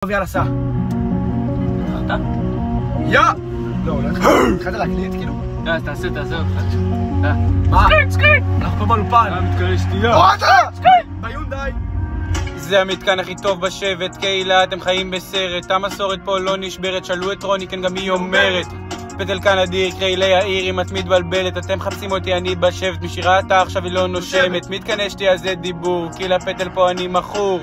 טוב, יאללה, סע. אתה? יא! לא, התחלת להקליט כאילו? אז תעשה אותך. מה? סקייט! אנחנו פה באולפן. מתקרא שתייה. אוהדה! ביונדאי. זה המתקן הכי טוב בשבט, קהילה, אתם חיים בסרט. המסורת פה לא נשברת, שאלו את רוני, כן גם היא אומרת. פטל כאן אדיר, קריילי העיר, אם את מתבלבלת, אתם מחפשים אותי, אני בשבט, משירה אתה עכשיו היא לא נושמת. מתקן אשתי אז זה דיבור, כי לפטל פה אני מכור.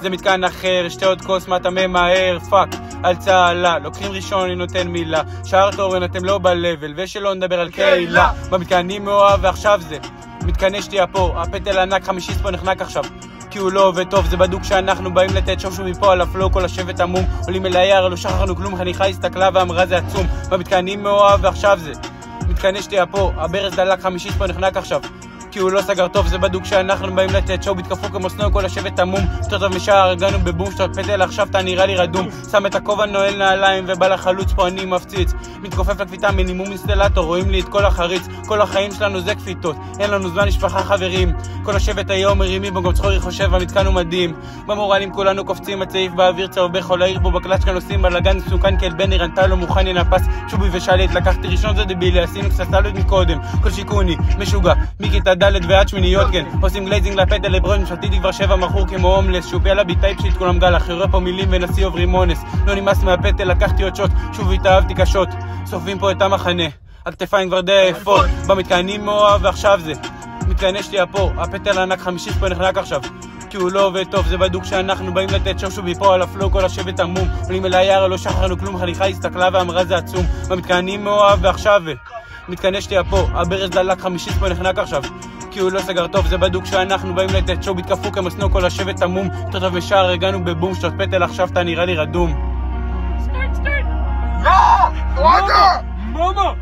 זה מתקן אחר, שתי עוד כוס מה אתה ממהר, פאק, על צהלה, לוקחים ראשון אני נותן מילה, שער תורן אתם לא בלבל, ושלא נדבר על קהילה. במתקן אני מאוהב ועכשיו זה מתקן אשתי פה, הפטל ענק חמישי פה נחנק עכשיו כי הוא לא עובד טוב, זה בדוק שאנחנו באים לתת שוב מפה על הפלו, כל השבט עמום עולים אל היער, לא שכחנו כלום, חניכה הסתכלה ואמרה זה עצום. במתקן אני מאוהב ועכשיו זה מתקן אשתי פה, הברז דלק חמישי פה נחנק עכשיו כי הוא לא סגר טוב, זה בדוק שאנחנו באים לתת שואו, בתקפו כמו סנואו, כל השבט עמום יותר טוב משער, הגענו בבום שטות פטל, עכשיו אתה נראה לי רדום, שם את הכובע נועל נעליים ובא לחלוץ פה אני מפציץ, מתכופף לכביתה מינימום אינסטלטור, רואים לי את כל החריץ, כל החיים שלנו זה כפיתות, אין לנו זמן משפחה חברים, כל השבט היום מרימים בו, גם צחורי חושב המתקן הוא מדהים, במורלים כולנו קופצים, הצעיף באוויר צהוב בכל העיר בו, בקלאץ' כאן עושים בלגן מסוכן כאל בן נרנתה לו מוכן ינפס, שובי ושלט, לקחתי ראשון זה דבילי, עשינו קצת סלט מקודם, כל שיקוני, משוגע, מכיתה ד' ועד שמיניות כן, עושים גלייזינג לפטל לברון, משתיתי כבר 7 מכור כמו הומלס, שופי על הביטייפ שיט כולם גל, אחרי פה מילים ונשיא עוברים אונס, לא נמאס מהפטל, לקחתי עוד שוט, שוב התאהבתי קשות, שורפים פה את המחנה, הכתפיים כבר די עייפות, במתקן אני מאוהב ועכשיו זה מתקן אשתי פה, הפטל ענק חמישי פה נחנק עכשיו כי הוא לא עובד טוב, זה בדוק שאנחנו באים לתת שוב מפה על הפלו, כל השבט עמום עולים אל היער, לא שכחנו כלום, חניכה הסתכלה ואמרה זה עצום. במתקן אני מאוהב ועכשיו מתקן אשתי פה, הברז דלק חמישי פה נחנק עכשיו כי הוא לא סגר טוב, זה בדוק שאנחנו באים לתת שואו, בתקפו כמו סנואו, כל השבט עמום יותר טוב משער, הגענו בבום שטות פטל, עכשיו אתה נראה לי רדום. סקייט! לא! אוהדה! מאמה!